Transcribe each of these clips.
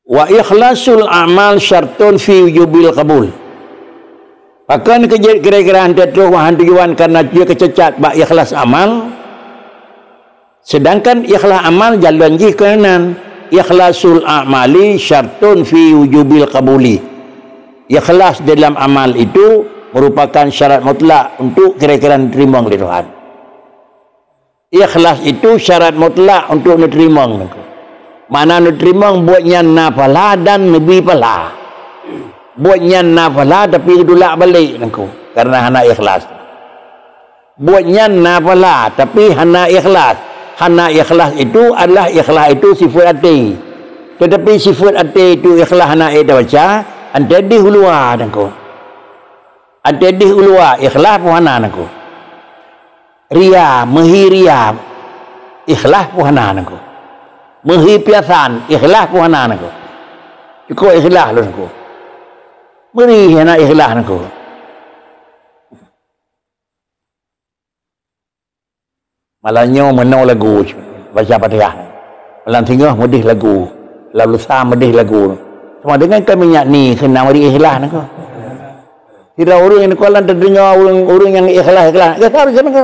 Wa ikhlasul amal syartun fi wujubil qabul. Akan kira-kira anda tujuan karena dia kececat bak ikhlas amal. Sedangkan ikhlas amal jalan ji kanan. Ikhlasul amali syartun fi wujubil qabuli. Ikhlas dalam amal itu merupakan syarat mutlak untuk kira-kira diterima oleh Tuhan. Ikhlas itu syarat mutlak untuk diterima. Mana diterima buatnya nafalah dan nabi pala. Buatnya nafalah tapi dulak balik nengku karena hana ikhlas. Buatnya nafalah tapi hana ikhlas. Hana ikhlas itu adalah ikhlas itu sifat hati. Tetapi sifat hati itu ikhlas hana ada baca ante di hulua nengku. Ante di hulua ikhlas pun hana nengku. Ria mehiria ikhlas pun hana nengku. Mehi piasan ikhlas pun hana nengku. Cukup ikhlas lu nengku. Beri hana ikhlas nengku. Malahnya menau lagu baca Fatihah. Malam tengah medih lagu. Lalu sah medih lagu. Sama dengan kami ni kena beri ikhlas nengku. Tidak orang yang kuala terdengar orang yang ikhlas. Ke tahu macam mana?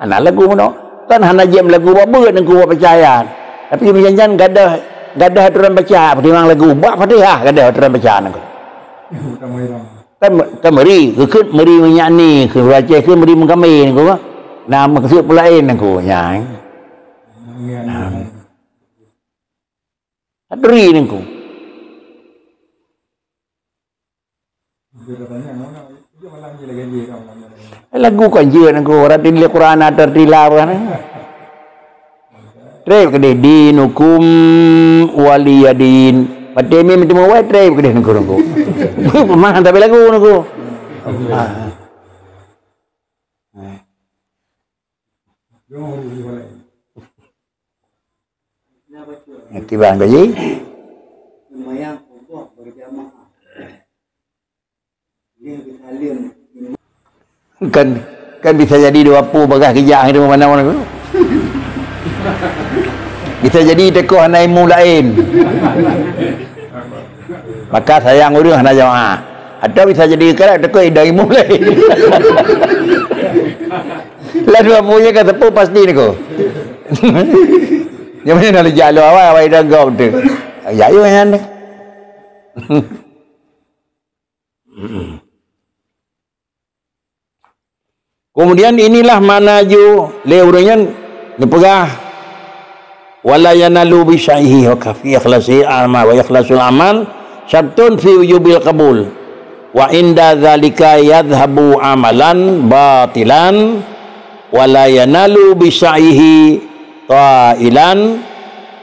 Anak lagu mana? Kan hana jam lagu apa nengku percaya. Tapi macam gada aturan baca pertimbang lagu bak Fatihah gada aturan baca nengku. Kan meri ke meri menyanyi ke baca ke meri mengkamai nengku. Nah maksud pula nengku nyang. Adri nengku. Lagu kan je nengku orang di Quran ada tilawah kan. Trep kede dinukum waliyadin. Patemi mesti mau trep kede nengku. Pemahan tapi lagu nengku. Ngerti bang gaji? Kan bisa jadi dua pu bagah kejang itu mana-mana tu. Bisa jadi tekoh naimu lain. Maka sayang urang hana jamaah. Atau bisa jadi kerap tekoh idaimu lain. Lah dua punya kata pu pasti ni ko. Yang mana nak jalan awal dah gau tu. Ya yo yang ni. Kemudian inilah manaju leurenya dipegah wala yanalu bi syaihi wa kafi ikhlasi amal wa ikhlasul amal syartun fi wujubil qabul wa inda zalika yadhhabu amalan batilan wala yanalu bi syaihi qailan.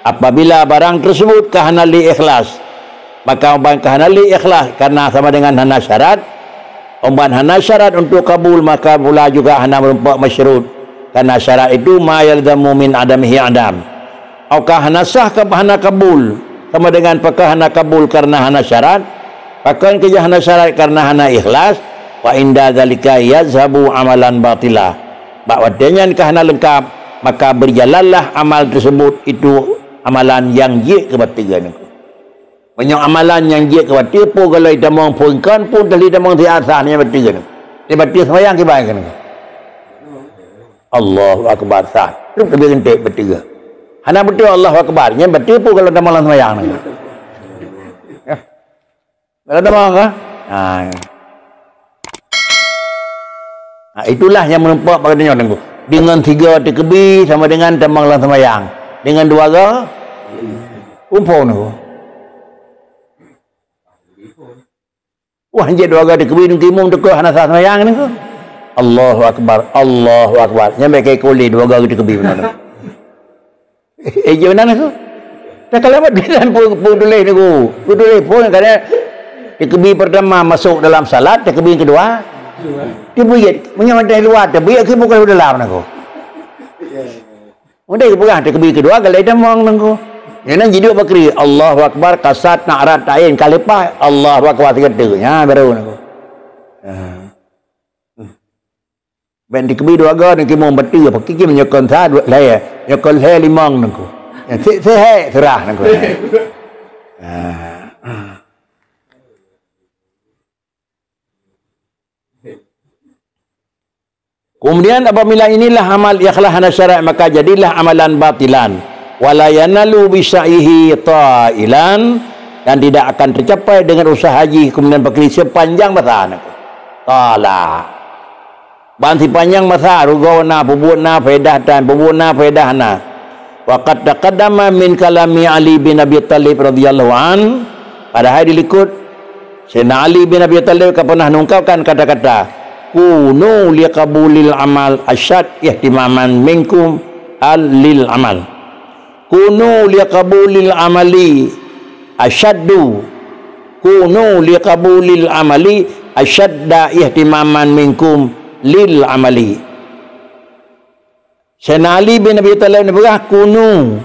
Apabila barang tersebut kahanali ikhlas maka kahanali ikhlas karena sama dengan hana syarat. Umban hana syarat untuk kabul maka pula juga hana merupakan masyrut karena syarat itu ma yalzamu min adamihi adam. Aukah hana sah ke hana kabul sama dengan pakah hana kabul karena hana syarat pakaian kerja hana syarat karena hana ikhlas wa inda zalika yazhabu amalan batila. Bawadanya nikah hana lengkap maka berjalanlah amal tersebut itu amalan yang jik kebatilan. Banyak amalan yang dia kewatir pun kalau kita mengpunkan pun tadi kita menghiasahnya betul kan. Dia betul sembahyang ke baik kan. Allahu akbar sah. Terus dia gentek betul. Hana betul Allahu akbar. Nya betul pun kalau kita malam sembahyang ni. Kalau kita malam kan? Itulah yang menempah pada dunia nengku. Dengan 3 tekbir sama dengan malam sembahyang. Dengan 2 ke umpau nengku. Wah je 2 gada kebin timum teko hana sah sembahyang ni ko. Allahu akbar, Allahu akbar. Nyampe kai kuli 2 gada kebin mana. Je mana ko? Tak kalamat bidan pun dulai ni ko. Dulai pun kadang kebin pertama masuk dalam salat, kebin kedua dibuyat menyamai luar, dibuyat ke bukan dalam ko. Udah pegang kebin kedua kalau ida mong nangko. Yang jadi bakri Allahu akbar kasat na'rat ta'in kalipah Allahu akbar tiga-tiga baru nak. Ben di kebi dua ga ni kimong beti apa kiki menyokon sa dua le nyokon le limang nangku. Ya se serah nangku. Kemudian apabila inilah amal ikhlas hana syara' maka jadilah amalan batilan. Wala yanalu bisa'ihi ta'ilan, dan tidak akan tercapai dengan usaha haji kemudian pakri sepanjang masa nangku. Tala. Banti panjang masa rugawana pubuna faedah dan pubuna faedah na. Wa qad taqaddama min kalami Ali bin Abi Thalib radhiyallahu an, pada hari dilikut Sayyidina Ali bin Abi Thalib pernah mengungkapkan kata-kata kunu liqabulil amal asyad ihtimaman minkum lil amal. Kunu liqabulil amali asyaddu, kunu liqabulil amali asyadda ihtimaman minkum lil amali. Sayyidina Ali bin Abi Thalib ni berkata kunu,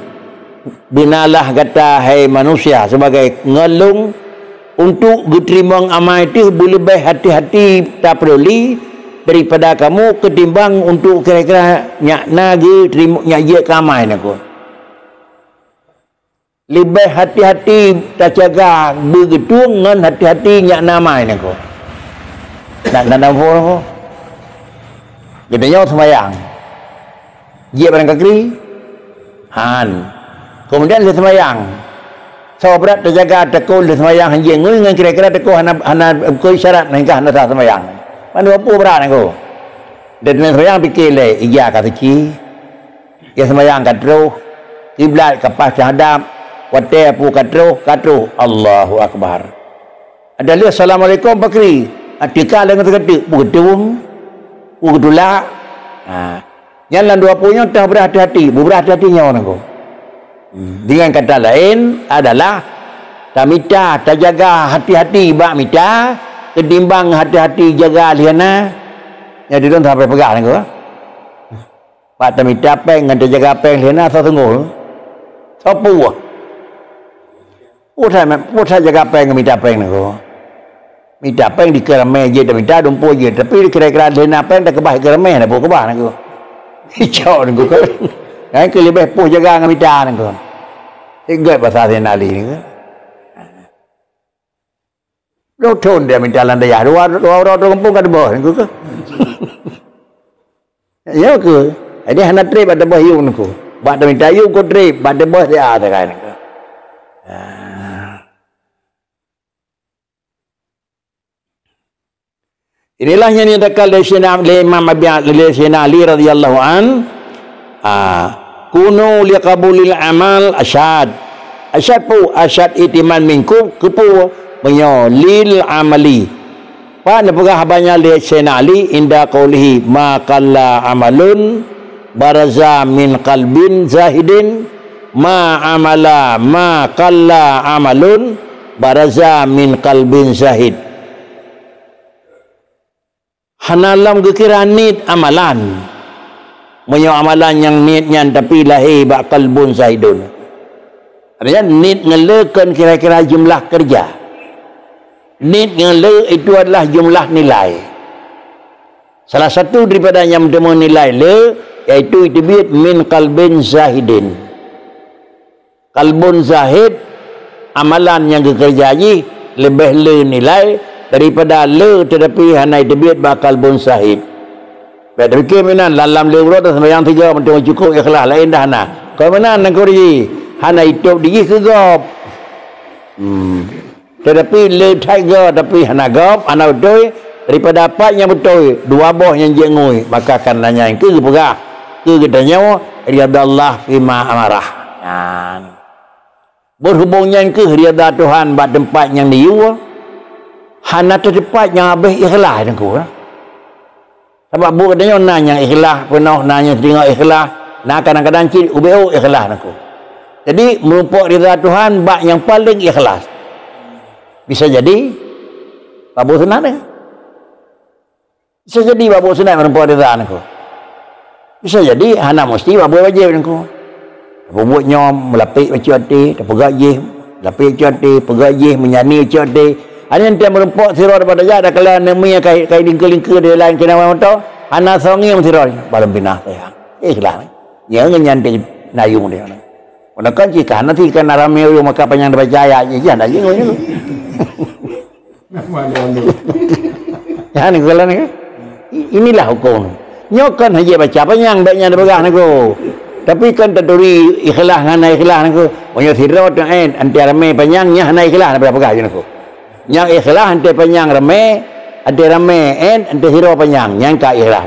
binalah kata hai manusia sebagai ngelung untuk diterima amal itu boleh baik hati-hati tak peduli daripada kamu ketimbang untuk kira-kira nyak nagi terima nyak je kamai nak. Lebih hati-hati tak jaga begitu ngan hati-hati nyak namai nak. Nak apa? Kita nyawa sembahyang. Dia barang kaki han. Kemudian dia sembahyang. So berat terjaga tekul di sembahyang hanya dengan kira-kira tekul hana kau syarat nangkah hana sah sembahyang. Mana apa berat nangko. Dan sembahyang fikir le iya kata ki. Dia sembahyang katro kiblat kapas hadap wate pu katro Allahu akbar. Ada lihat assalamualaikum pakri. Atika dengan terketik begitu. Begitulah. Jalan dua punya tak berhati-hatinya orang ko. Dengan kata lain adalah tak mita, tak jaga hati-hati bak mita, ketimbang hati-hati jaga liana. Jadi don't sampai pegang ko. Pak tak mita peng dengan jaga peng liana satu tunggu. Sopu. Usah jaga peng mita peng ko. Mita peng di kerame je tak mita dumpu je, tapi kira-kira liana peng tak kebah kerame nak buat kebah ko. Hijau ni ko. Kan ke lebih puh jaga dengan mita ni ko. Ingat bahasa Sayyidina Ali ni ko. Lo thon dia mita lan daya dua kampung kat bawah ni ko. Ya ke? Ini hana trip ada bawah yu ni ko. Bak dah mita yu ko trip, bak dah bawah dia ada kan ko. Inilah yang dikatakan oleh Imam Sayyidina Ali radhiyallahu an. Kunu liqabulil amal asyad. Asyad pu asyad itiman minkum kepu menyolil amali. Pak nak pegah banyak lihat Sayyidina Ali inda qaulihi ma qalla amalun baraza min qalbin zahidin ma amala ma qalla amalun baraza min qalbin zahid. Hanalam kekira nit amalan. Menyo amalan yang nitnya tapi lahir bak qalbun zahidun. Artinya nit ngelekan kira-kira jumlah kerja. Nit ngele itu adalah jumlah nilai. Salah satu daripada yang menemu nilai le iaitu itibit min qalbin zahidin. Qalbun zahid amalan yang dikerjai lebih le nilai daripada le tetapi hana itibit bakal bun zahid. Baik fikir menan dalam lewat sembahyang tiga penting cukup ikhlas lain dah hana. Kau menan nang kau di hana hidup di kegop. Tetapi le tiger tapi hana gop hana betul daripada apa yang betul dua boh yang jengui maka akan nanya ke pegah ke katanya riyadallah fima amarah. Berhubungnya ke riyada Tuhan bak tempat yang diu hana terdepat yang habis ikhlas nangku. Sebab bu katanya nanya ikhlas penuh nanya tengok ikhlas nah kadang-kadang ciri ubeo ikhlas nangku. Jadi merupakan rida Tuhan bak yang paling ikhlas. Bisa jadi babu sunat ni. Bisa jadi babu sunat merupakan rida nangku. Bisa jadi hana mesti babu wajib nangku. Buat nyom melapik baca hati, terpegajih, lapik baca hati, pegajih menyanyi baca hati. Ada yang dia merempok sirah daripada jahat dah kalian namanya kain lingkar-lingkar dia lain kena orang tu Hana songi yang tiroi balam binah saya. Ikhlas. Nhớ nhân thì này dùng điều này. Nó có chỉ cả nó thì cái nào làm yêu mà các bạn đang percaya gì chứ ada gì ngồi nữa. Ya ni kalau ni inilah hukum. Nyokan haji baca panjang baiknya ada pegang ni ko. Tapi kan terduri ikhlas dengan ikhlas ni ko. Banyak sirot yang antara ramai panjangnya dengan ikhlas berapa pegang ni ko. Yang ikhlas antara panjang ramai, ada ramai antara sirot panjang yang ka ikhlas.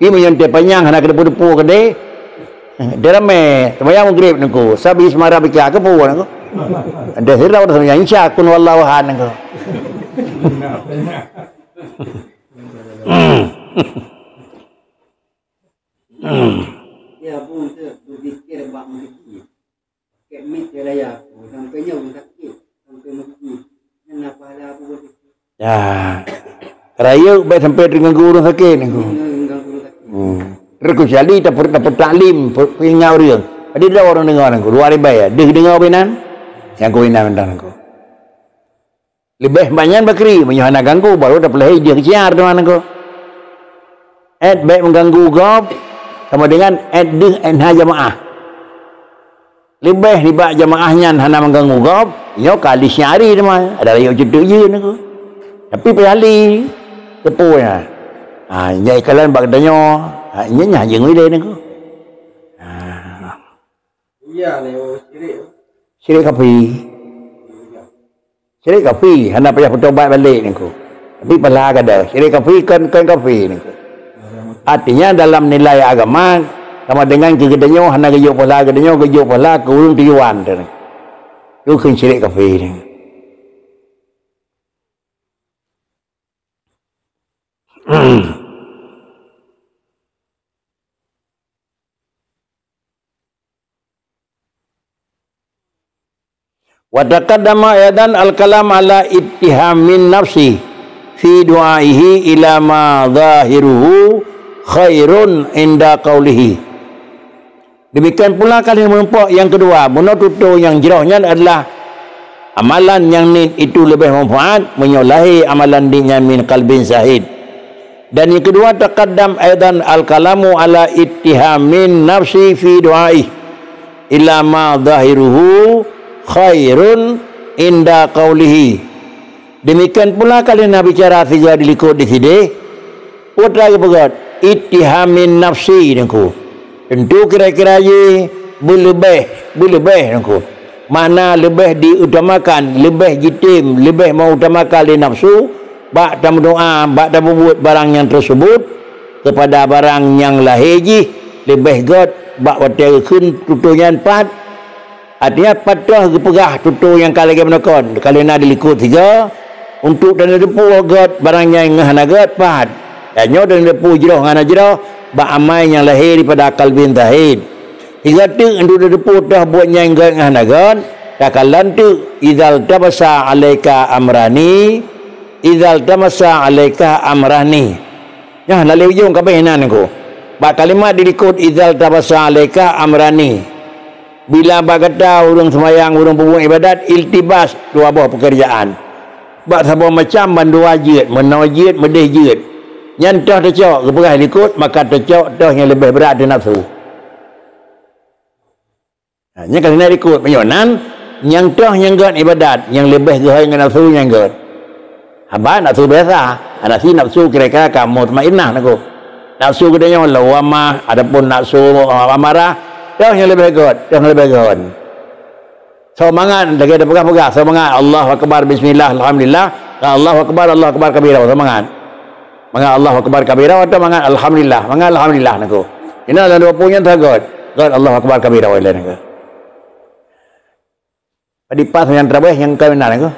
Ini menyentuh panjang hendak depu-depu ke deh. Dia ramai, semayang maghrib ni ko. Sabi semara baca ke pun ni ko. Ada sirot semayang insya kun wallahu han ni ko. Ya pun tu berfikir bak mesti. Kemit raya aku sampai nyawa sakit, sampai mati. Kenapa ada aku begitu? Ya. Raya baik sampai dengan guru sakit ni ko. Rekusali dapat taklim pengau dia. Ada dah orang dengar ni ko. Luar baik. Dia dengar benan. Yang ko benan benan ko. Lebih banyak bakri menyuhana ganggu baru dapat lahir dia keciar teman ko. Baik mengganggu gob sama dengan nha jamaah. Lebih riba jamaahnya hana mengganggu gob, nyo kali syari teman. Ada raya cedek je ni ko. Tapi pehali tepunya. Nyai kalian bak danyo, nya jeung we ni ko. Iya leo sirik. Sirik kapi. Sirik kapi, hana payah bertobat balik ni ko. Tapi pala kada, sirik kapi kan kapi ni ko. Artinya dalam nilai agama sama dengan kegedanyo hana gayuk pala gedanyo gayuk pala kurung tiuan tu. Itu kan sirik kafi ni. Wa taqaddama aidan al-kalam ala ittihamin nafsi fi du'aihi ila ma zahiruhu khairun inda qawlihi. Demikian pula kali menumpuk yang kedua, bunuh tutur yang jerohnya adalah amalan yang ni itu lebih manfaat menyolahi amalan dinya min qalbin zahid. Dan yang kedua taqaddam aidan al-kalamu ala ittihamin nafsi fi du'aihi ila ma zahiruhu khairun inda qawlihi. Demikian pula kali Nabi bicara tiga dilikut di sini putra kebegat ittihamin nafsi niku tentu kira-kira ye berlebih niku mana lebih diutamakan lebih jitim lebih mengutamakan di nafsu bak dalam doa bak dalam buat barang yang tersebut kepada barang yang lahir lebih god bak water kun tuturnya empat. Artinya patah kepegah tutur yang kali lagi menakon. Kali nak dilikut tiga. Untuk dan depu agat barang yang ngahana agat pat. Dan nyo dan depu jeroh ngana jeroh. Ba amai yang lahir daripada akal bin zahid. Tiga tu untuk depu dah buat yang ngahana agat. Kakalan tu. Idzal tabasa alaika amrani. Idzal tabasa alaika amrani. Ya lalu ujung kabehinan ko. Ba kalimat dilikut idzal tabasa alaika amrani. Bila bagata urang semayang urang berbuat ibadat iltibas dua buah pekerjaan. Bak sabah macam bandu wajib, menawajib, medih jid. Nyantah tercok, keperah ikut maka tercok dah yang lebih berat di nafsu. Nya kalau nak ikut penyonan yang dah yang gad ibadat yang lebih gehai dengan nafsu yang gad. Haba nafsu biasa, ada si nafsu kira-kira kamu mutmainnah naku. Nafsu kedanya lawamah adapun nafsu amarah dah yang lebih good, yang lebih good. Semangat, lagi ada pegang-pegang. Semangat, Allahu Akbar, Bismillah, Alhamdulillah. Allahu Akbar, Allahu Akbar kabira. Semangat. Semangat Allahu Akbar kabira. Semangat Alhamdulillah. Semangat Alhamdulillah. Naku. Ini adalah dua punya tak good. God Allahu Akbar kabira. Wala naku. Padi pas yang terbaik yang kau benar naku.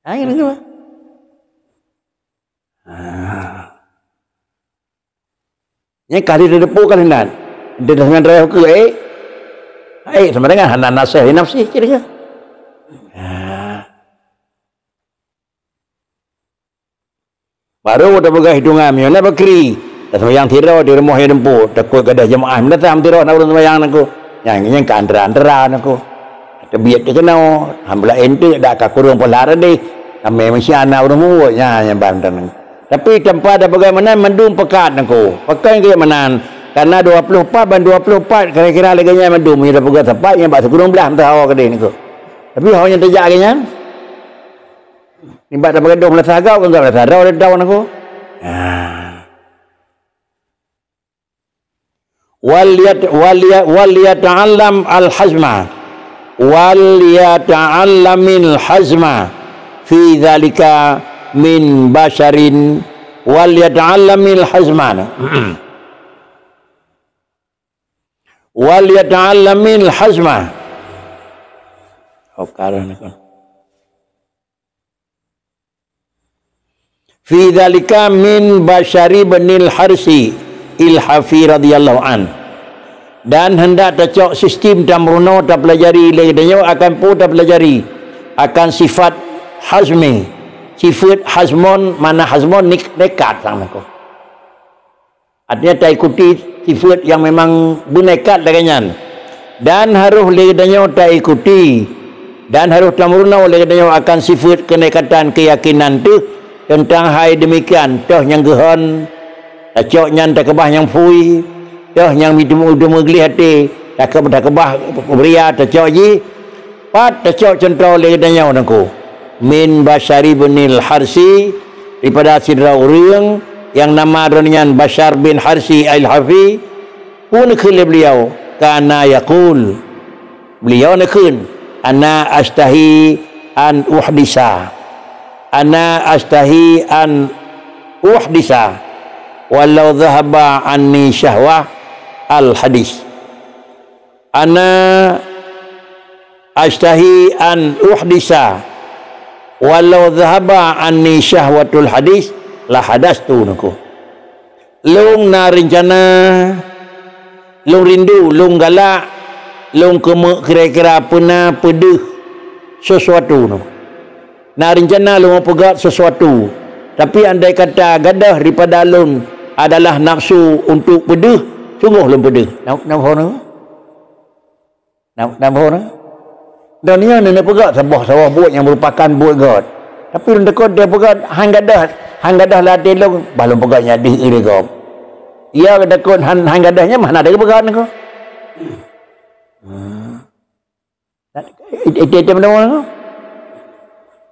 Ayo naku. Ini kali depu kali nan. Dia dah dengan raya ke sama dengan hana nasih nafsi kira-kira. Baru dah pegang hitungan mana bakri. Dah sembahyang tirau di rumah yang dempu. Takut ada jemaah mendatang tirau nak urus sembahyang aku. Yang ke antara-antara aku. Terbiat dia kenal. Alhamdulillah ente dah kakurung polar deh. Kami masih anak urus muat yang bantan. Tapi tanpa ada bagaimana mendung pekat aku. Pakai ke mana? Karena 24 dan 24 kira-kira lagi mendung punya pegat tepat yang bak gunung belah entah awak kedai niku. Tapi hanya terjak kenya. Nimbat dapat dong belah sagau kan belah sagau oleh daun aku. Wal yata'allam al-hazma. Wal yata'allamil hazma fi dzalika min basharin wal yata'allamil hazman wal yata'allamil hazma fi dzalika min bashari binil harsi il-hafi radhiyallahu an. Dan hendak tercok sistem tamruno tak pelajari legadanya akan pun tak pelajari akan sifat hazmi, sifat hazmon, mana hazmon nekat sang aku. Artinya tak ikuti sifat yang memang bernekat dengannya. Dan harus legadanya tak ikuti dan harus tamruno legadanya akan sifat kenekatan keyakinan tu tentang hai demikian toh yang gehon tak nyan tak kebah yang fui toh yang midum geli hati tak kebah beria tak ji pat tak contoh legadanya onku min Bashari binil Harsi daripada sidra orang yang nama adanya Bashar bin Harsi al-Hafi pun khil beliau kana yaqul beliau nakun ana astahi an uhdisa walau dhahaba anni syahwah al-hadis. Ana astahi an uhdisa walau dhahaba anni syahwatul hadis la hadastu naku. Lung na rencana, lung rindu, lung galak, lung kira-kira pernah pedih sesuatu naku. Na rencana lung pegat sesuatu. Tapi andai kata gadah daripada lung adalah nafsu untuk pedih, sungguh lung pedih. Nampak nak? Nampak nak? Dan ni nak pegat sawah buat yang merupakan buat god. Tapi lung dekot dia pegat hang gadah latih lung balung pegatnya di iri gom. Ia dekot hang gadahnya mana ada pegat nak? Itu mana?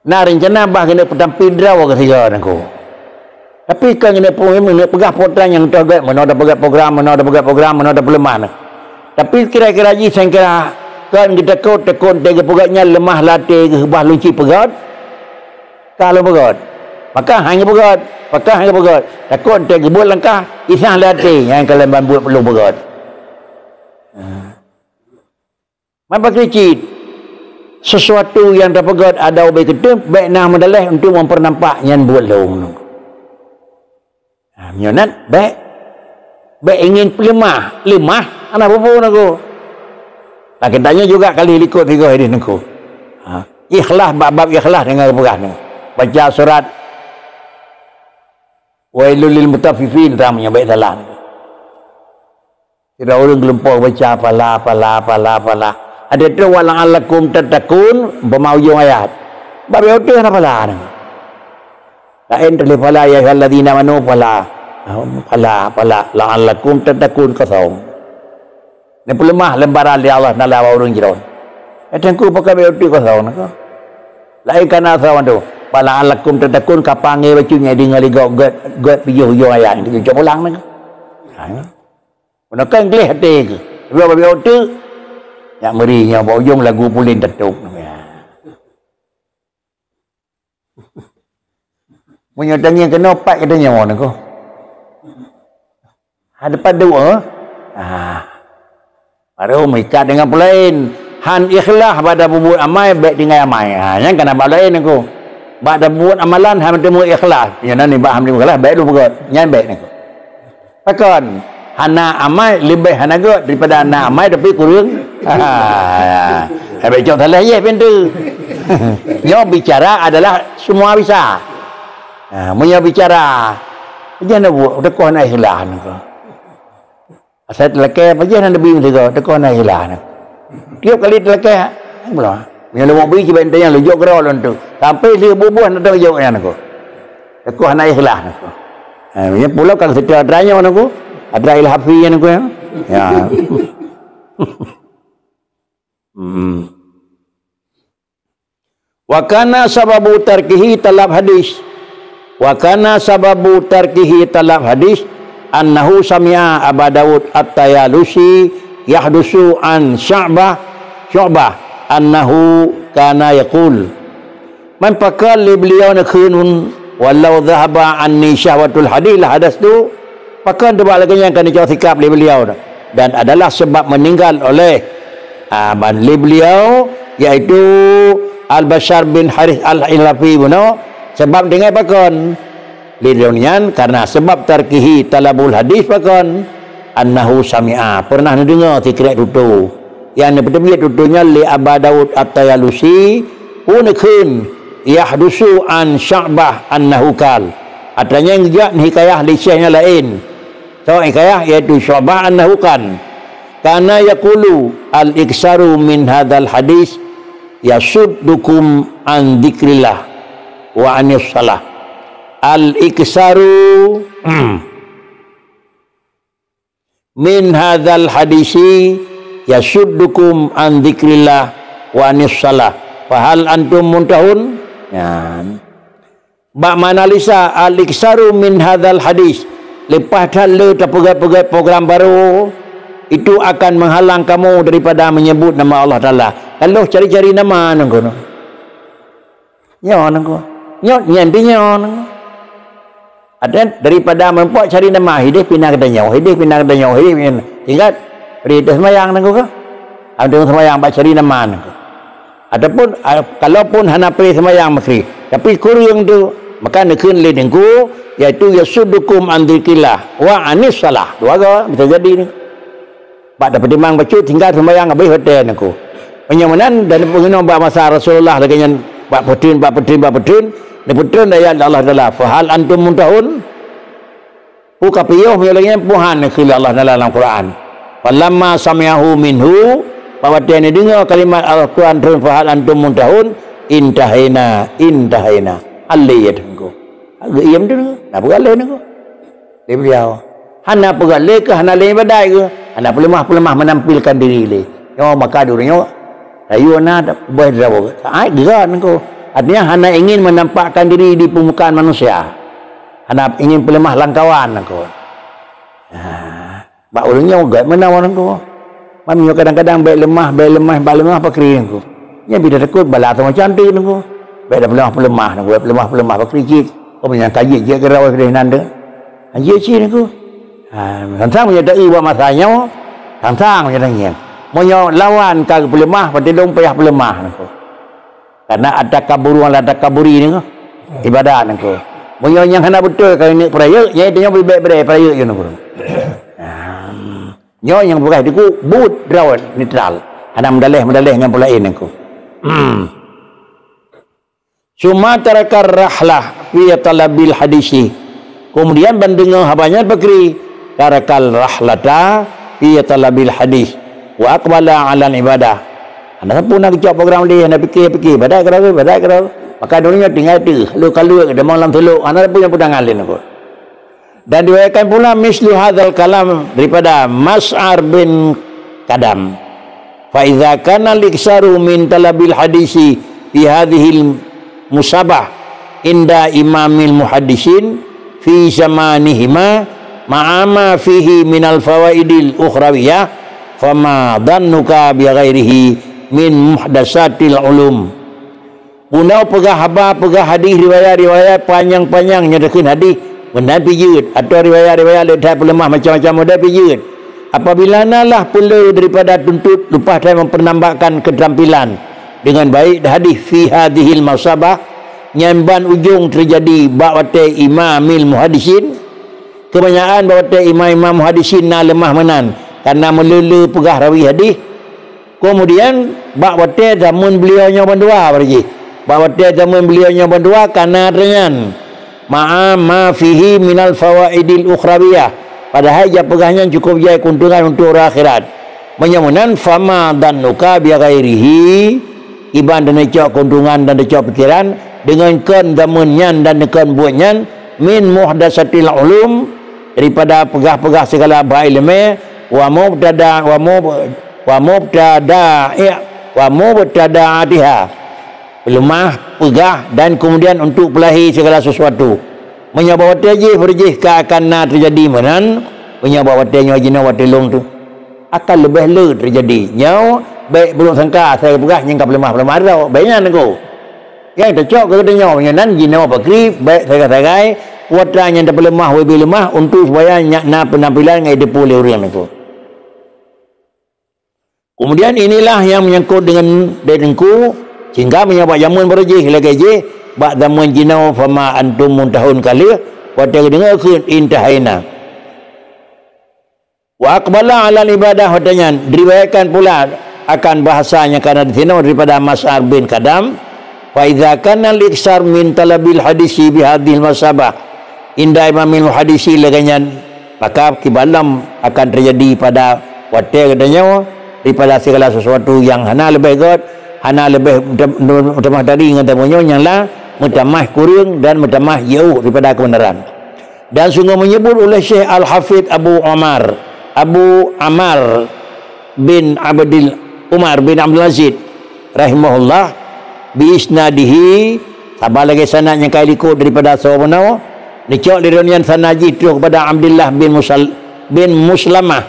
Nah rencana bah kena petampil draw ke saya aku. Tapi kan kena pegah potran yang tergak mana ada pegat program, mana ada pegat program, mana ada pelemahan. Tapi kira-kira ji saya kira kan kita tekun tega pegatnya lemah latih ke bah lunci pegat. Kalau pegat. Maka hanya pegat, Tekun tega buat langkah isah latih yang kalian buat perlu pegat. Apa kecil? Sesuatu yang terpegat ada baik itu baik nah medalih untuk mempernampak yang buat long. Nyonat baik ingin lemah anak pun aku. Lah kitanya juga kali likut tiga hari aku. Ikhlas bab ikhlas dengan pegang. Baca surat Wailul lil mutaffifin ramanya baik salah. Tidak orang gelempar baca pala. Ada tu walang alakum tatakun bermaujung ayat. Babi itu apa lah? Lain terlebih pala ya alladzina manu pala lang alakum tatakun kosong. Ni pelemah lembaran di Allah nala orang jiron. Etengku pakai itu kosong nak. Lain kana sawan tu. Pala alakum tatakun kapange bacunya di ngali god pijuh ayat itu coba ulang nak. Menakan kelih hati ke. Babi itu yang merinya ujung lagu pulin tetuk. Menyatanya kena opat katanya mana kau? Ada dua. Baru mengikat dengan pelain. Han ikhlas pada buat amal baik dengan amal. Yang kena buat lain aku. Pada buat amalan han temu ikhlas. Yang ni bah ham ikhlas baik lu pegot. Yang baik aku. Pakan hana amal lebih hana god daripada hana amal tapi kurang. Baik contoh lah ya pintu. Yang bicara adalah semua bisa. Punya bicara jangan buat tekon nak hilang ko. Asal telake jangan ada bingung juga tekon nak hilang. Tiap kali telake belum. Yang lu mau beli ciban yang lu jok kerol tu. Sampai dia bubuh nak jok yang ko. aku hana ikhlas aku. Ya pulau kan setia adranya aku. Adra ilhafi aku ya. Ya. Wa kana sababu tarkihi talab hadis. Wa kana sababu tarkihi talab hadis annahu sami'a Aba Daud at-Tayalusi yahdusu an Syu'bah annahu kana yaqul man pakal li beliau nak khunun walau dhahaba anni syahwatul hadis la hadas tu pakal tu lagi yang akan dijawab sikap li beliau dan adalah sebab meninggal oleh li beliau iaitu Al-Bashar bin Harith Al-Ilafi sebab dengan pakon lidonian karena sebab tarkihi talabul hadis pakon annahu sami'a pernah dengar tikret tutu yang betul tutunya li Aba Daud at-Tayalusi unakun yahdusu an Syu'bah annahu kal artinya juga hikayah lisihnya lain so hikayah iaitu Syu'bah annahu kan kana yaqulu al-iksaru min hadzal hadis yasuddukum an dzikrillah wa anis salah al-iksaru min hadzal hadisi yasuddukum an dzikrillah wa anis salah fa hal antum muntahun ya bak manalisa al-iksaru min hadzal hadis lepas le terpegat-pegat program baru itu akan menghalang kamu daripada menyebut nama Allah Ta'ala. Kalau cari-cari nama nangko no. Nyo nangko. Nyo nyantinya nangko. Ada daripada mempuak cari nama hidup pindah ke nyo, hidup pindah ke nyo, hidup pindah. Ingat perintah semayang nangko ka? Ada semayang bak cari nama nangko. Ataupun kalaupun hana perintah semayang makri, tapi kurang tu maka nekun le dengku iaitu yasuddukum an dzikrillah wa anis salah. Dua ga bisa jadi ni. Pak dapat dimang baca tinggal sembahyang habis hotel aku. Penyamanan dan pengenong bak masa Rasulullah lagi yang bak petun dan petun ayat Allah Taala fa hal antum muntahun kapiyuh lagi puhan khil Allah dalam Quran. Falamma sami'ahu minhu bahwa dia ni dengar kalimat Al-Quran turun fa hal antum muntahun intahaina aliyat engko. Agak iam tu nak bergalai engko. Dia beliau hana bergalai ke hana lain badai ke anda pelemah menampilkan diri le. Nyo maka dunia ayo na berdawa. Ai geran engko. Artinya hana ingin menampakkan diri di permukaan manusia. Hana ingin pelemah langkawan engko. Bak ulungnya gak menawan engko. Mami kadang-kadang baik lemah pakri engko. Nya bila takut bala sama cantik engko. Baik dah pelemah engko, pelemah pakri cik. Kau punya kaji je ke rawa kedai nanda. Anjir cik engko. Tantang punya dai buat masanya tantang punya dai monyo lawan ka pelemah patidong payah pelemah nako karena ada kaburuan ada kaburi ni ibadat nako monyo yang hana betul ka ni peraya nya dia baik-baik peraya je nako nyo yang bukan diku but draw netral ada medalih yang pulain nako cuma tarakar rahlah fi talabil hadisi kemudian bandengah habanya bakri tarakal rahlata fi talabil hadis wa aqbala ala ibadah. Anda pun nak cak program dia nak fikir badai kerau maka dunia tinggal tu kalau ada malam teluk anda punya pedang alin aku. Dan diriwayatkan pula mislu hadzal kalam daripada Mas'ar bin Kadam fa idza kana liksaru min talabil hadisi fi hadhihi musabah inda imamil muhaddisin fi zamanihima ma'ama fihi minal fawaidil ukhrawiyah fama dhannuka bi ghairihi min muhdatsatil ulum. Punau pegah hadis riwayat panjang-panjang nyatakan hadis benar pijut atau riwayat ledah pelemah macam-macam mudah pijut. Apabila nalah perlu daripada tuntut lupa saya mempenambahkan keterampilan dengan baik hadis fi hadhil masabah nyamban ujung terjadi ba'wate imamil muhaddisin kebanyakan bahawa imam muhaddisin na lemah menan karena melulu pegah rawi hadis. Kemudian bahawa zaman beliaunya berdua berji bahawa zaman beliaunya berdua karena dengan ma fihi minal fawaidil ukhrawiyah padahal dia pegahnya cukup jaya keuntungan untuk orang akhirat menyamunan fama dan nuka bi ghairihi iban dan cak keuntungan dan cak pikiran dengan kan zamannya dan dengan buatnya min muhdatsatil ulum, daripada pegah-pegah segala ilmu, wa mubtada'atiha, lemah pegah dan kemudian untuk pelahi segala sesuatu. Menyabawat aja berjih ka akan na terjadi menan, menyabawat nyawa jina watilung tu akan lebih le terjadi. Nyau baik belum sangka saya pegah yang kap lemah ada baiknya nengko. Yang tercok ke nyawa nyanan jina bakri baik sagai-sagai wata yang dapat lemah lebih lemah untuk supaya na penampilan ngai depu le orang nengko. Kemudian inilah yang menyangkut dengan dengku sehingga menyebab jamun berjih lagi je bak zaman jinau fama antum muntahun kali wata dengar kun intahaina wa aqbala ala ibadah watanya diriwayatkan pula akan bahasanya karena di sini daripada Mas'ar bin Kadam fa idza kana al-iksar min talabil hadisi bi hadhil masabah inda imamil hadisi laganyan maka kibalam akan terjadi pada wata katanya daripada segala sesuatu yang hana lebih god hana lebih mutamah tadi dengan tamunya yang lah mutamah kurang dan mutamah jauh daripada kebenaran. Dan sungguh menyebut oleh Syekh Al-Hafidh Abu Amar bin Abdul Umar bin Abdul Aziz rahimahullah bi isnadihi sabar lagi sanad yang kali ikut daripada sahabat dicok dironian sanaji tu kepada Abdullah bin Muslamah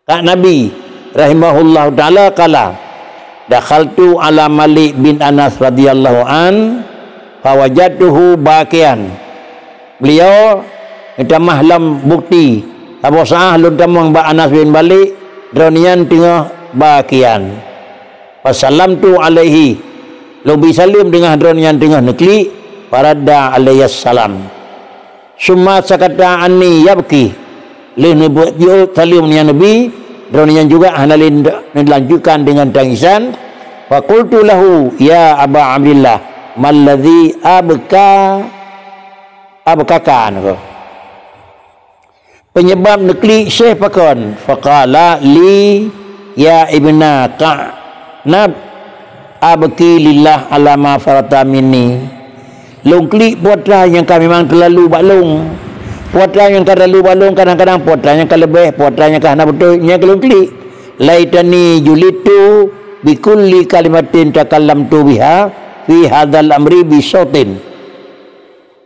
Nabi rahimahullah ta'ala kala dakhaltu ala Malik bin Anas radhiyallahu an fawajatuhu bakian. Beliau tamah lam bukti apa sah lun tamang ba Anas bin Malik dronian tengah bakian wasallamtu alaihi lobi salim dengan dronian tengah nekli farada alaihis salam summa sakata anni yabki leh buat yo salim dengan Nabi dronian juga hanalin dilanjutkan dengan tangisan wa qultu lahu ya Aba Abdillah malladhi abkaka penyebab nekli Syekh pakon faqala li ya ibna Ka'nab abki lillah ala ma farata minni lungkli putra yang kami memang terlalu balung putra yang terlalu balung kadang-kadang putra yang lebih putra yang kahana betul yang kelungkli laitani julitu bikulli kalimatin takallamtu biha fi hadzal amri bisautin.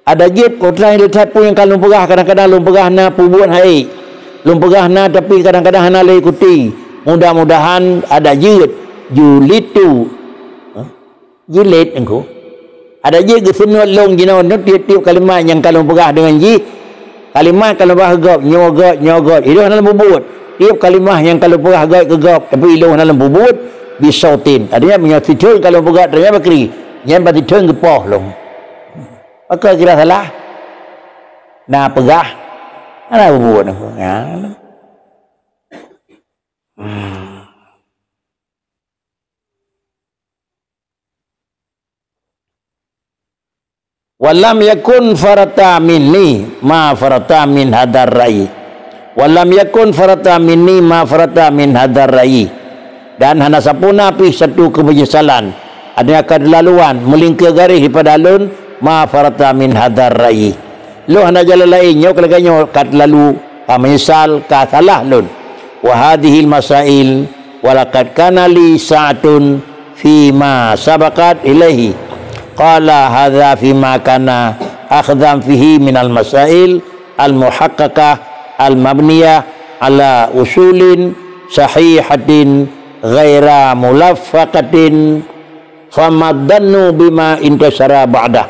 Ada jid putra yang letak pun yang kalau pegah kadang-kadang lum pegah na pubuan hai lum pegah na tapi kadang-kadang hana le ikuti mudah-mudahan ada jid julitu jilid engko ada jid gesunut long jinau tiap-tiap kalimat yang kalau pegah dengan jid kalimat kalau bahagap nyogot itu dalam bubut tiap kalimah yang kalau pegah gap gegap tapi ilu dalam bubut bisautin artinya menyatitun kalau pegah ternyata bakri yang batitun gepoh long maka kira salah nah pegah ada bubut ya. Walam yakun farata minni ma farata min hadar rai. Walam yakun farata minni ma farata min hadar rai. Dan hana sapuna pi satu kemenyesalan adanya kedalaluan melingkar garis daripada alun ma farata min hadar rai. Lu hana jalan lain nyo kelaganyo kat lalu menyesal ka salah lun. Wa hadhil masail walaqad kana li sa'atun fi ma sabaqat ilaihi. Qala hadza fi ma kana akhdhan fihi min al masail al muhaqqaqah al mabniyah ala usulin sahihatin ghaira mulaffaqatin famaddannu bima intasara ba'dah.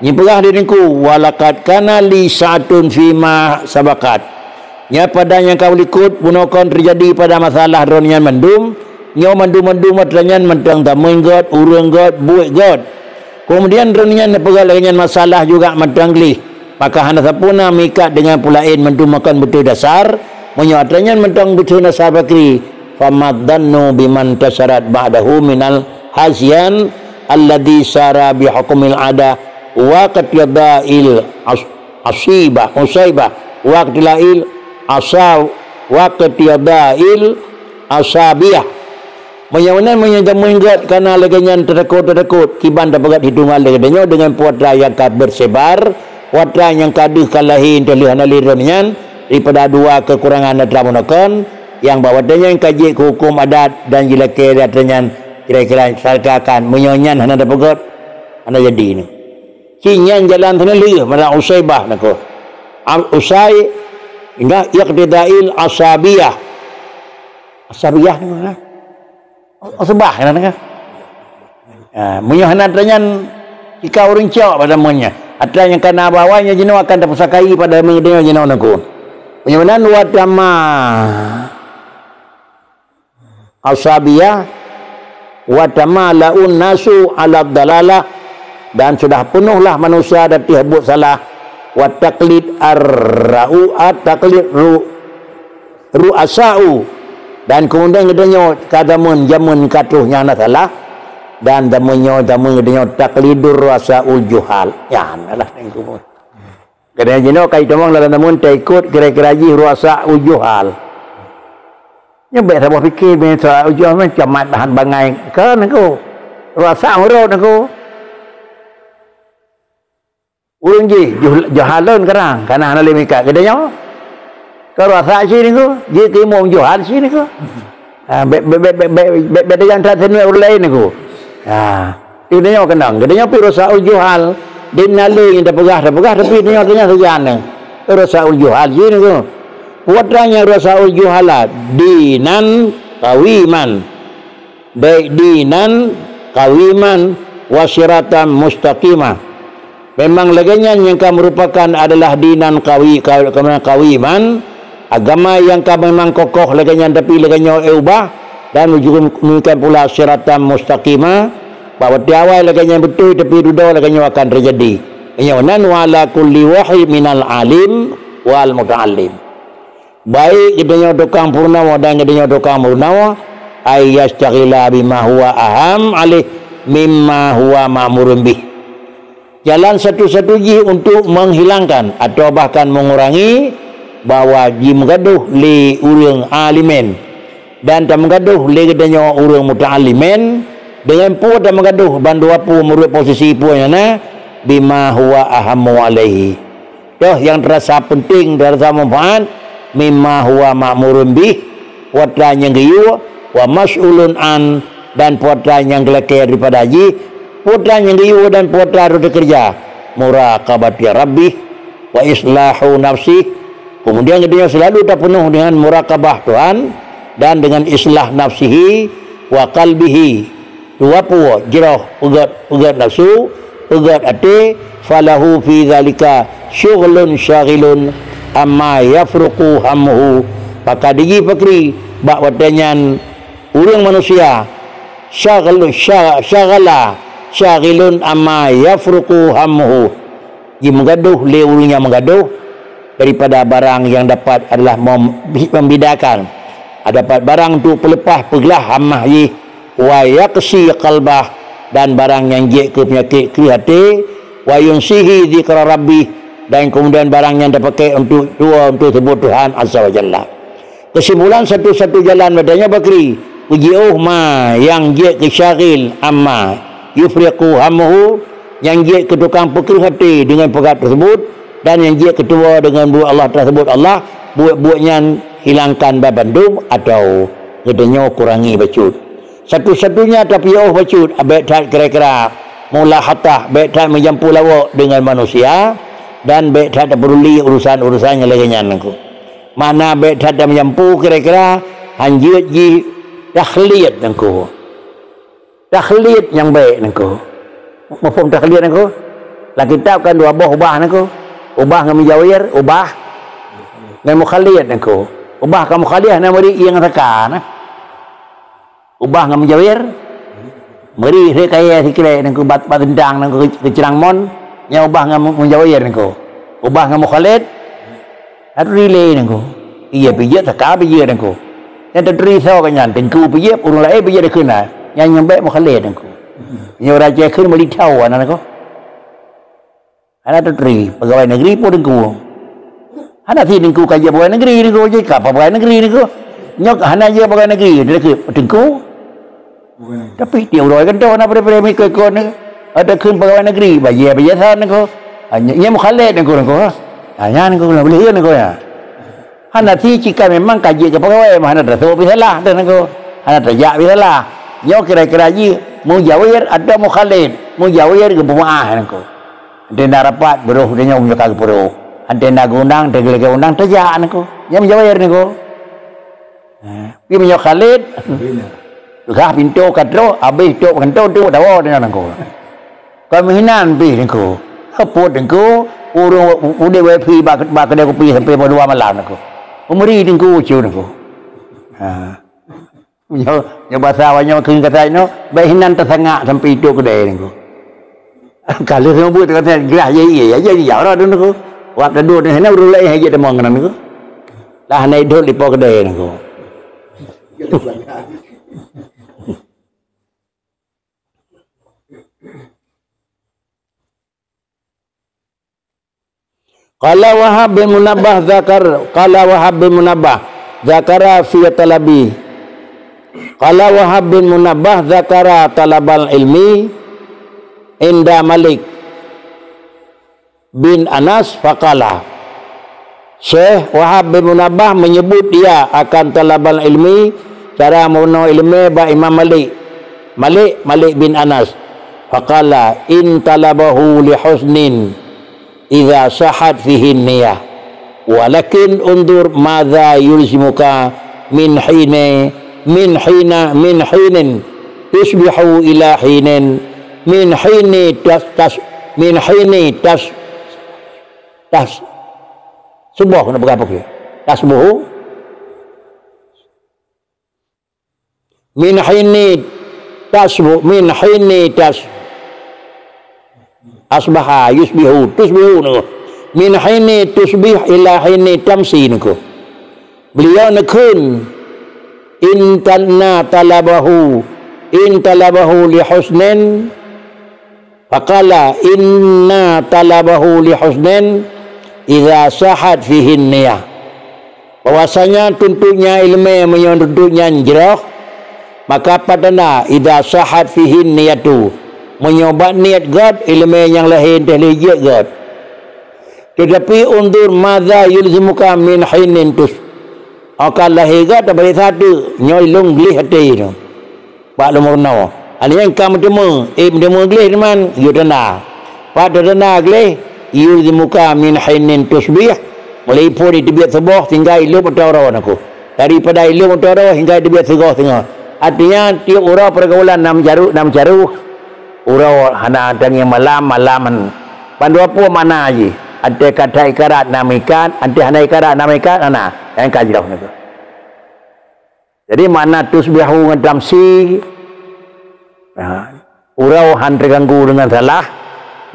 Ni pegah diriku walaqad kana li sa'atun fi ma sabaqat. Nya pada yang kau ikut punokon terjadi pada masalah ronian mendum nyo mendum matranyan mentang tamen god urang god buik god. Kemudian ronian pegal dengan masalah juga mentangli maka hana sapuna mikat dengan pulain mendum makan betul dasar menyawatranyan mentang betul dasar bakri famaddannu biman tasarat ba'dahu minal hasyan alladhi sara bihukmil ada wa qatiyadail asibah usaibah wa qatilail asaw wa qatiyadail asabiyah Menyawanan menyengat karena leganya tertakut kiban dapat hitungan leganya dengan puatra yang bersebar, puatra yang kaduh kalahin terlihat alirannya daripada dua kekurangan telah menekan yang bawadanya yang kaji hukum adat dan jilake datanya kira-kira sarkakan menyonyan hana dapat hana jadi ini. Kinyan jalan sana liu mana usaibah nako. Usai hingga iqtidail asabiyah. Asabiyah ni mana? Asbah kan kan. Menyuhana tranyan jika orang cak pada namanya. Ada yang kena bawanya jino akan terpusakai pada mengenai jino naku. Menyuhana wadama asabiyah wadama laun nasu ala dalalah dan sudah penuhlah manusia dan dihebut salah wa taqlid ar-ra'u taqlid ru'asa'u dan kemudian gedenya kadamun jamun katuhnya na salah dan damunyo jamun gedenya taqlidur ru'asa'ul juhal ya nalah tengku kadang jino kai tomong dalam namun ikut kira-kira ji ru'asa'ul juhal nyebek sabah fikir ru'asa'ul juhal macam bahan bangai kan aku ru'asa'ul rod aku urang ji juhalun kerang kana hana lemika gedenya kalau rasa sini ko, dia timong jual sini ko. Beda yang tertentu orang lain ko. Itu dia kenang. Dia pi rasa jual, dia nalu yang terpegah tapi dia tanya sejana. Rasa jual sini ko. Putranya rasa jual dinan qawiman. Baik dinan qawiman wasiratan mustaqimah. Memang leganya yang merupakan adalah dinan qawiman. Agama yang memang kokoh leganya tapi leganya ubah dan menunjukkan pula siratan mustaqimah bahwa di awal leganya betul tapi duduk leganya akan terjadi. Yanan wala kulli wahid minal alim wal muta'allim. Baik gedenya tukang purnawa dan gedenya tukang purnawa ay yastaghila bima huwa aham alih mimma huwa ma'murun bih. Jalan satu-satunya untuk menghilangkan atau bahkan mengurangi bahwa ji mengaduh li urang alimen dan tak mengaduh li gedanya urang muta'alimen dengan pu tak mengaduh bandu apu menurut posisi punya na bima huwa ahammu alaihi yang terasa penting terasa manfaat mimma huwa ma'murun bih putra yang giyu wa mas'ulun an dan putra yang gelake daripada ji putra yang giyu dan putra harus bekerja muraqabati rabbih wa islahu nafsih. Kemudian dia selalu tak penuh dengan muraqabah Tuhan dan dengan islah nafsihi wa qalbihi. Dua puak jirah pegat nafsu, pegat hati, falahu fi zalika syughlun syaghilun amma yafruqu hammuhu. Maka digi pakri bak watanyan urang manusia syaghala syaghilun amma yafruqu hammuhu. Ji mengaduh le urangnya mengaduh daripada barang yang dapat adalah membedakan dapat barang untuk pelepah pegelah hamah yi wa yaqsi qalbah dan barang yang je ke penyakit ke hati wa yunsihi dzikra rabbih dan kemudian barang yang dipakai untuk sebut Tuhan azza wa jalla. Kesimpulan satu-satu jalan badannya bakri ujiuh ma yang je ke syaril amma yufriqu hamhu yang je ke tukang pekir hati dengan pegat tersebut dan yang dia kedua dengan buat Allah tersebut Allah buat-buatnya hilangkan babandum atau gedenya kurangi bacut satu-satunya tapi bacut baik tak kira-kira mulahatah baik tak menjampu lawak dengan manusia dan baik tak peduli urusan-urusannya lainnya nangku mana baik tak menjampu kira-kira hanjut ji takhlid nangku takhlid yang baik nangku mafhum takhlid nangku lah kita kan dua ubah nangku ubah dengan menjawir, ubah dengan mukhaliyat nangku. Ubah dengan mukhaliyat nak meri yang tekan. Ubah dengan menjawir, meri dia kaya sikile nangku bat tendang nangku kecerang mon, nya ubah dengan menjawir nangku. Ubah dengan mukhaliyat, ada relay nangku. Iya pijat tak pijat nangku. Yang terrisau kanyan, tengku pijat urang lain pijat dah kena. Yang nyambai mukhaliyat nangku. Yang raja kena beli tahu nangku. Ada teri pegawai negeri pun dengku. Ada si dengku kerja pegawai negeri dengku je kap pegawai negeri dengku. Nyok hana je pegawai negeri dengku. Tapi dia uroi kan tahu nak premi kau ni. Ada kun pegawai negeri, bayar sana kau. Nya mukhalif kau kau. Hanya kau nak beli kau ya. Hana ti jika memang kaji ke pegawai, mana dah tahu bisalah dan kau. Hana terjak bisalah. Nyo kira-kira ji mujawir ada mukhalif, mujawir ke pemaah kau. Dia rapat beruh dia nyom ke beruh. Ante nak undang, tegel undang terjak kau. Nya mujawir kau. Pi menyo khalid. Gah pintu katro, habis tok kanto tu dawa dengan kau. Kemihinan pi kau. Haput kau, urung ude wifi bak kedai kopi sampai 2 malam kau. Umri kau ciu kau. Ha. Nyo bahasa awaknya keun kata no, behinan tersangak sampai itu kedai kau. Kalau semua buat kata gerah ye aja dia ora tu kau. Wak kedua ni hena urulai aja demong kan kau. Lah naik dot di pok kedai kau. Qala Wahab bin Munabbah zakara fi talabi. Qala Wahab bin Munabbah zakara talabal ilmi inda Malik bin Anas faqala. Syekh Wahab bin Munabbah menyebut dia akan talabal ilmi, cara menuntut ilmu ba Imam Malik bin Anas. Faqala in talabahu li husnin idza sahat fihi niyah walakin undur madza yulzimuka min hinin tusbihu ila hinin min hini tas subuh kena berapa ke tasbuh min hini tas asbaha yusbihu tusbihu niku min hini tusbih ila hini tamsi niku. Beliau nekun in talabahu li husnin faqala inna talabahu li husnin idza sahat fihi niyah. Bahwasanya tuntutnya ilmu yang tuntutnya jerah, maka padana idza sahat fihi niyatu menyobat niat God ilmu yang lain terlihat God. Tetapi undur madza yulzimuka min hinin tus akal lahir God dari satu nyolong glih hati tu pak nomor 9 ani yang kamu demo demo glih teman you dana pada dana glih yulzimuka min hinin tusbih mulai puri dibiat sebuah tinggal ilu petara aku daripada ilu petara hingga dibiat segah tengah artinya tiap orang pergaulan nam jaru urau hana dengan malaman pandu apa mana aje ada kata ikarat namikan ada hana ikarat namikan ana yang kajrah niku. Jadi mana tusbihu ngadamsi urau han terganggu dengan salah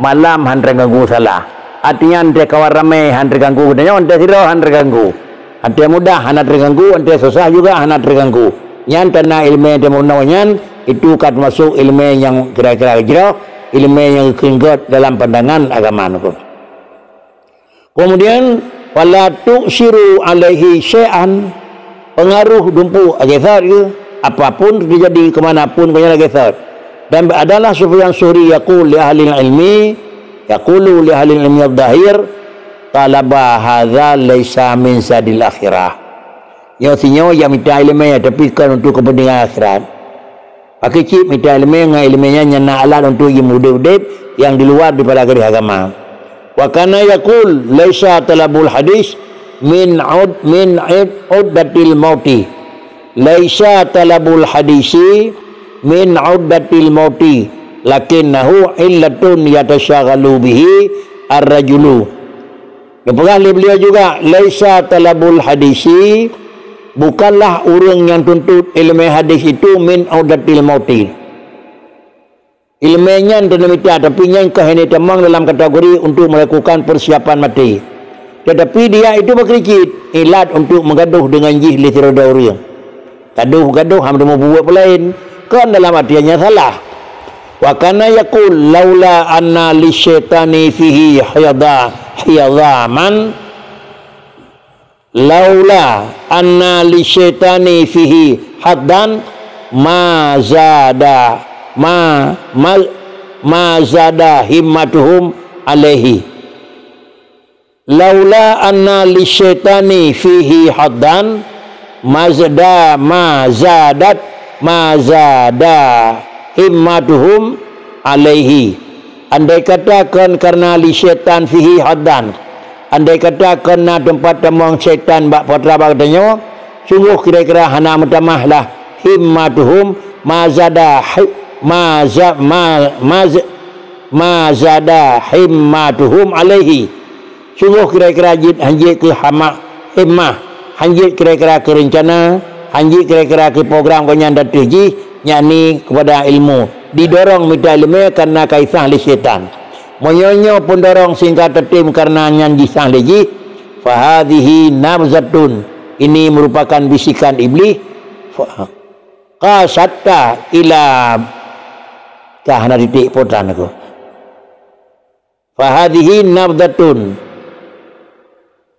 malam han terganggu salah artinya ante kawar ramai han terganggu dan ante sira han terganggu ante mudah han terganggu ante susah juga han terganggu nyan tanah ilmu yang menawanya itu kan masuk ilmu yang kira-kira hijrah, ilmu yang kenggot dalam pandangan agama itu. Kemudian wala tu'siru alaihi syai'an, pengaruh dumpu agesar ke apapun terjadi kemanapun banyak agesar. Dan adalah Sufyan Suri yaqul li ahli ilmi yaqulu li ahli ilmi ad-dhahir talaba hadza laisa min sadil akhirah. Yang minta ilmu tapi kan untuk kepentingan akhirat. Pakai cip minta ilmunya nyana alat untuk mudah-mudah yang di luar daripada agama. Wa kana yaqul laisa talabul hadis min uddatil mauti. Laisa talabul hadisi min uddatil mauti lakinnahu illatun yatasyaghalu bihi ar-rajulu. Kemudian beliau juga laisa talabul hadisi bukanlah orang yang tuntut ilmu hadis itu min audatil mauti. Ilmunya demikian tapi yang kehini temang dalam kategori untuk melakukan persiapan mati. Tetapi dia itu berkerikit ilat untuk menggaduh dengan jih li tirada orang. Gaduh hamda mau buat lain kan dalam artiannya salah. Wa kana yaqul laula anna lisyaitani fihi hiyadhaman laula anna li syaitani fihi haddan ma zada ma zada himmatuhum alaihi laula anna lisyaitani fihi haddan ma zada himmatuhum alaihi. Andai katakan karena li syaitan fihi haddan, andai katakan na tempat temuang syaitan bak potra bagdanya, sungguh kira-kira hana mutamah lah himmatuhum mazada himmatuhum alaihi. Sungguh kira-kira hanjit ke hama himmah, hanjit kira-kira ke rencana, hanjit kira-kira ke program kanyan datiji yakni kepada ilmu. Didorong minta ilmu karena kaisah li syaitan. Menyonyo pun dorong singkat tertim karena nyanji sang leji. Fahadhihi nabzatun. Ini merupakan bisikan iblis. Qasatta ila kahana titik potan aku. Fahadhihi nabzatun.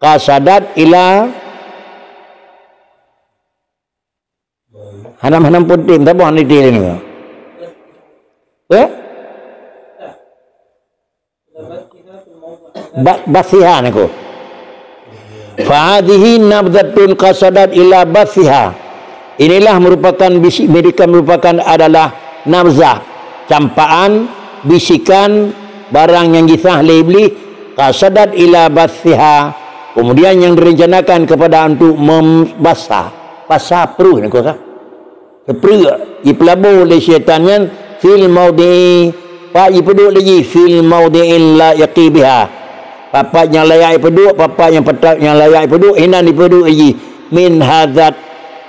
Qasadat ila hanam-hanam putim tak boleh titik ini. Basihan aku. Fahadihi nabdatun qasadat ila basiha. Inilah merupakan adalah nabzah, campaan, bisikan barang yang disah oleh iblis qasadat ila basiha. Kemudian yang direncanakan kepada untuk membasah, basah perut aku kah? Perut dipelabur oleh syaitannya fil maudhi pak ipeduk lagi fil maudhi'il la yaqi biha. Papat yang layak ipeduk, papat yang petak yang layak ipeduk, inan ipeduk lagi min hadzat.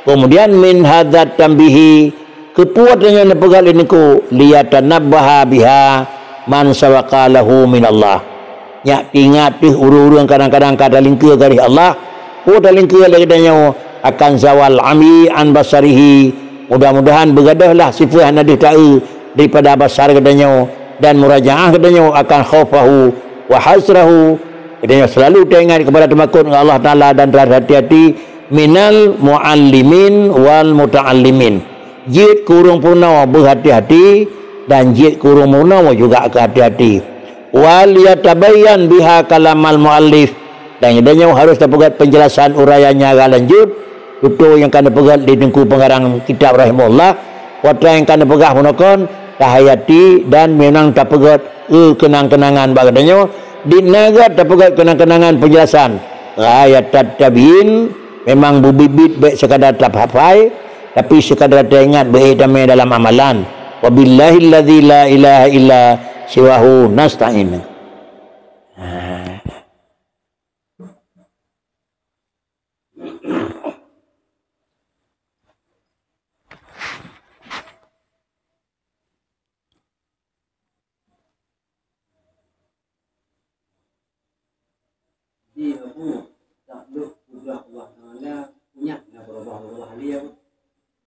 Kemudian min hadzat tambihi kepuatannya nepegal iniku liyatanabbaha biha man sawaqalahu min Allah. Nyak ingat tu urang-urang kadang-kadang kada lingkar dari Allah, kada lingkar lagi danyo akan zawal ami an basarihi. Mudah-mudahan begadahlah sifat yang ada tahu daripada basar katanya dan murajaah katanya akan khaufahu wa hasrahu katanya selalu teringat kepada tamakun dengan Allah Ta'ala dan berhati-hati minal muallimin wal muta'allimin. Jid kurung purnawa berhati-hati dan jid kurung purnawa juga hati-hati. Wal yatabayyan biha kalamal muallif dan katanya harus dapat penjelasan uraiannya agak lanjut itu yang kena pegang di dengku pengarang kitab rahimahullah wata yang kena pegah menokon tahayati dan memang tak pegat kenang-kenangan bagadanya dinagat tak pegat kenang-kenangan penjelasan ayat tabiin memang bubibit baik sekadar tak hafal tapi sekadar teringat baik damai dalam amalan. Wabillahi alladzi la ilaha illa siwahu nasta'in. Di Abu